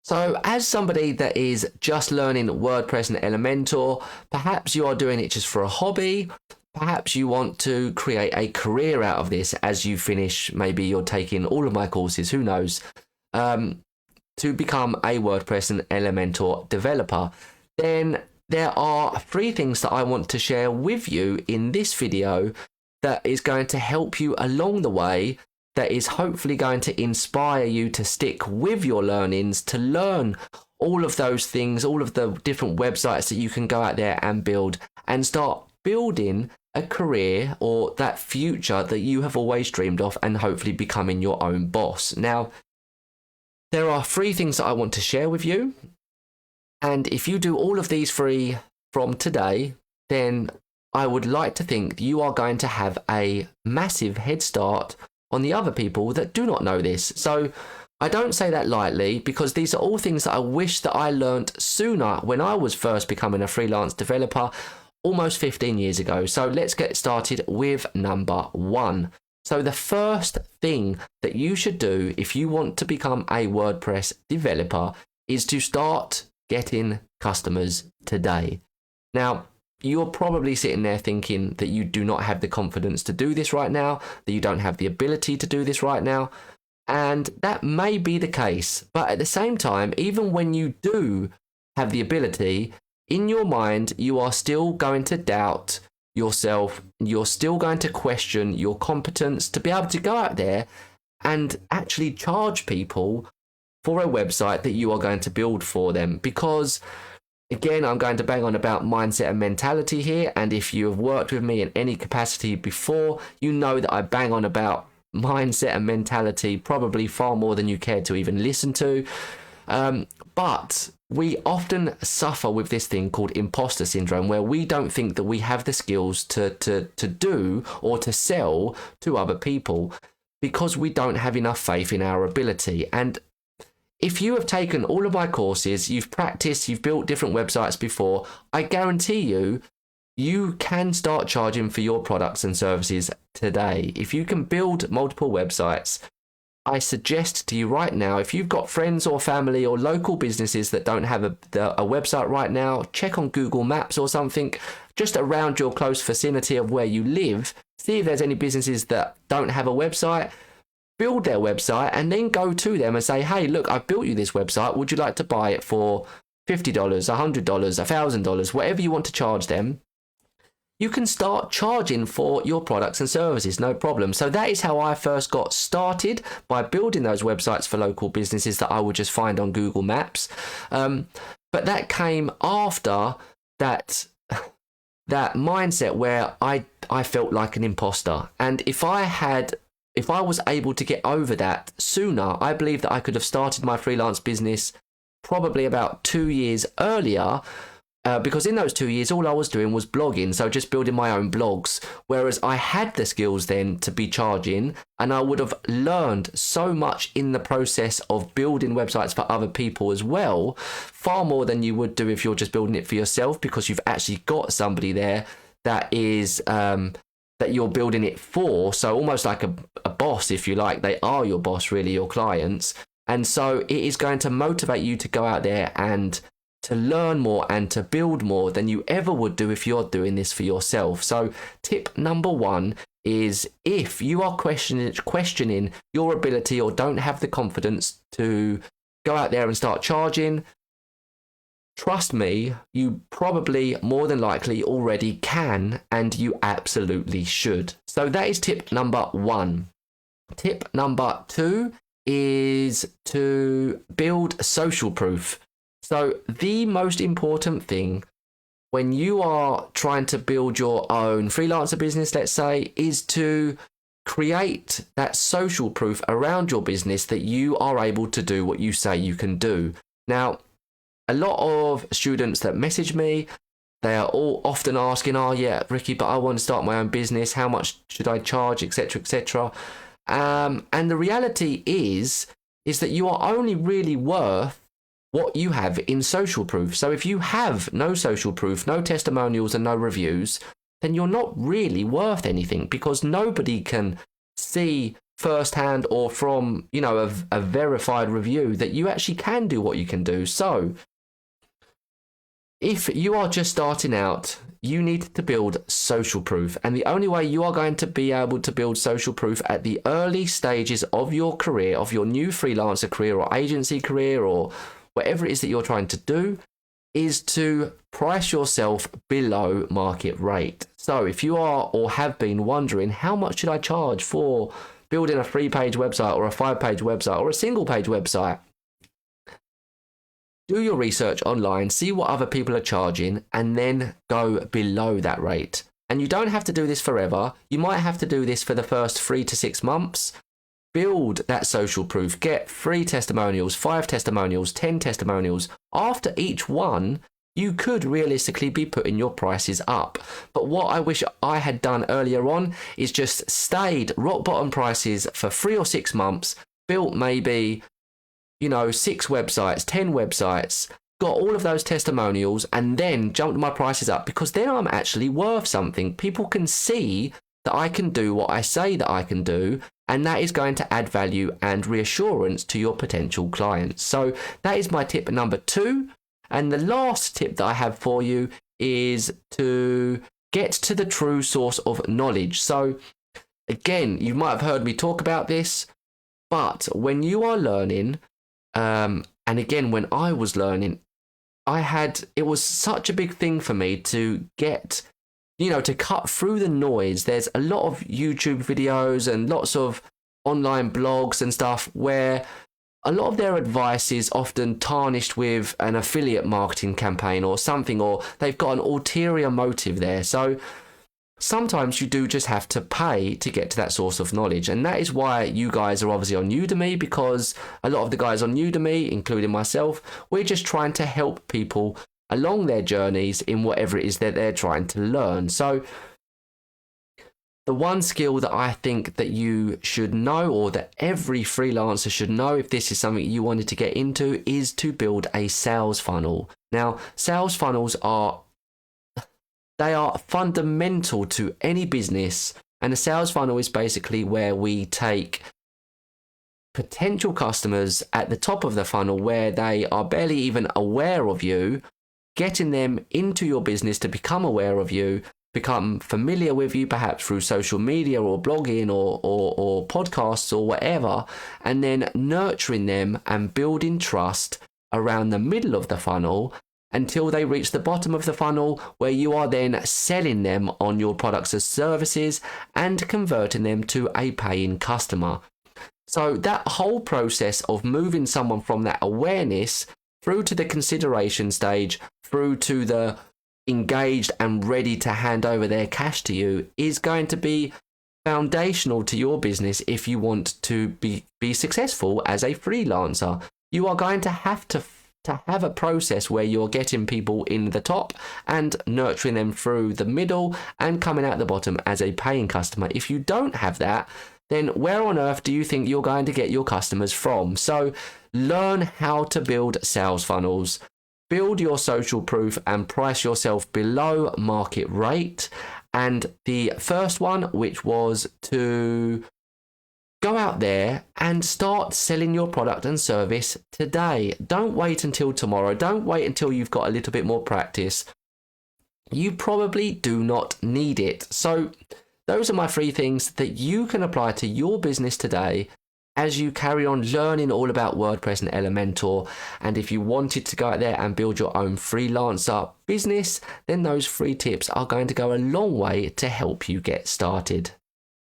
So as somebody that is just learning WordPress and Elementor, perhaps you are doing it just for a hobby. Perhaps you want to create a career out of this as you finish. Maybe you're taking all of my courses, who knows, to become a WordPress and Elementor developer. Then there are 3 things that I want to share with you in this video that is going to help you along the way, that is hopefully going to inspire you to stick with your learnings, to learn all of those things, all of the different websites that you can go out there and build and start building a career or that future that you have always dreamed of, and hopefully becoming your own boss. Now, there are 3 things that I want to share with you. And if you do all of these 3 from today, then I would like to think you are going to have a massive head start on the other people that do not know this. So I don't say that lightly, because these are all things that I wish that I learnt sooner when I was first becoming a freelance developer almost 15 years ago. So let's get started with number 1. So the first thing that you should do if you want to become a WordPress developer is to start getting customers today. Now, you're probably sitting there thinking that you do not have the confidence to do this right now, that you don't have the ability to do this right now. And that may be the case. But at the same time, even when you do have the ability, in your mind, you are still going to doubt yourself. You're still going to question your competence to be able to go out there and actually charge people for a website that you are going to build for them. Because again, I'm going to bang on about mindset and mentality here. And if you have worked with me in any capacity before, you know that I bang on about mindset and mentality probably far more than you care to even listen to. But we often suffer with this thing called imposter syndrome, where we don't think that we have the skills to do or to sell to other people because we don't have enough faith in our ability. And if you have taken all of my courses, you've practiced, you've built different websites before, I guarantee you, you can start charging for your products and services today. If you can build multiple websites, I suggest to you right now, if you've got friends or family or local businesses that don't have a website right now, check on Google Maps or something just around your close vicinity of where you live. See if there's any businesses that don't have a website. Build their website and then go to them and say, hey, look, I've built you this website. Would you like to buy it for $50, $100, $1,000, whatever you want to charge them? You can start charging for your products and services, no problem. So that is how I first got started, by building those websites for local businesses that I would just find on Google Maps. But that came after that mindset where I felt like an imposter. And if I was able to get over that sooner, I believe that I could have started my freelance business probably about 2 years earlier, because in those 2 years, all I was doing was blogging, so just building my own blogs, whereas I had the skills then to be charging, and I would have learned so much in the process of building websites for other people as well, far more than you would do if you're just building it for yourself, because you've actually got somebody there that is that you're building it for. So almost like a boss, if you like. They are your boss, really, your clients. And so it is going to motivate you to go out there and to learn more and to build more than you ever would do if you're doing this for yourself. So tip number 1 is, if you are questioning your ability or don't have the confidence to go out there and start charging, trust me, you probably more than likely already can, and you absolutely should. So that is tip number 1. Tip number 2 is to build social proof. So the most important thing when you are trying to build your own freelancer business, let's say, is to create that social proof around your business that you are able to do what you say you can do. Now, a lot of students that message me, they are all often asking, oh yeah, Ricky, but I want to start my own business. How much should I charge, etc., etc. And the reality is that you are only really worth what you have in social proof. So if you have no social proof, no testimonials and no reviews, then you're not really worth anything, because nobody can see firsthand or from, a verified review that you actually can do what you can do. So if you are just starting out, you need to build social proof. And the only way you are going to be able to build social proof at the early stages of your career, of your new freelancer career or agency career or whatever it is that you're trying to do, is to price yourself below market rate. So if you are or have been wondering, how much should I charge for building a 3-page website or a 5-page website or a single-page website? Do your research online, see what other people are charging, and then go below that rate. And you don't have to do this forever. You might have to do this for the first 3 to 6 months. Build that social proof. Get 3 testimonials, 5 testimonials, 10 testimonials. After each one, you could realistically be putting your prices up. But what I wish I had done earlier on is just stayed rock bottom prices for 3 or 6 months, built maybe 6 websites, 10 websites, got all of those testimonials, and then jumped my prices up, because then I'm actually worth something. People can see that I can do what I say that I can do, and that is going to add value and reassurance to your potential clients. So that is my tip number 2. And the last tip that I have for you is to get to the true source of knowledge. So again, you might have heard me talk about this, but when you are learning, and again, when I was learning, it was such a big thing for me to get, to cut through the noise. There's a lot of YouTube videos and lots of online blogs and stuff where a lot of their advice is often tarnished with an affiliate marketing campaign or something, or they've got an ulterior motive there. So sometimes you do just have to pay to get to that source of knowledge. And that is why you guys are obviously on Udemy, because a lot of the guys on Udemy, including myself, we're just trying to help people along their journeys in whatever it is that they're trying to learn. So the one skill that I think that you should know, or that every freelancer should know if this is something you wanted to get into, is to build a sales funnel. Now, sales funnels are fundamental to any business, and a sales funnel is basically where we take potential customers at the top of the funnel where they are barely even aware of you, getting them into your business to become aware of you, become familiar with you, perhaps through social media or blogging or podcasts or whatever, and then nurturing them and building trust around the middle of the funnel until they reach the bottom of the funnel, where you are then selling them on your products and services and converting them to a paying customer. So that whole process of moving someone from that awareness through to the consideration stage, through to the engaged and ready to hand over their cash to you, is going to be foundational to your business if you want to be successful as a freelancer. You are going to have a process where you're getting people in the top and nurturing them through the middle and coming out the bottom as a paying customer. If you don't have that, then where on earth do you think you're going to get your customers from? So learn how to build sales funnels, build your social proof, and price yourself below market rate. And the first one, which was to go out there and start selling your product and service today. Don't wait until tomorrow. Don't wait until you've got a little bit more practice. You probably do not need it. So those are my 3 things that you can apply to your business today as you carry on learning all about WordPress and Elementor. And if you wanted to go out there and build your own freelancer business, then those 3 tips are going to go a long way to help you get started.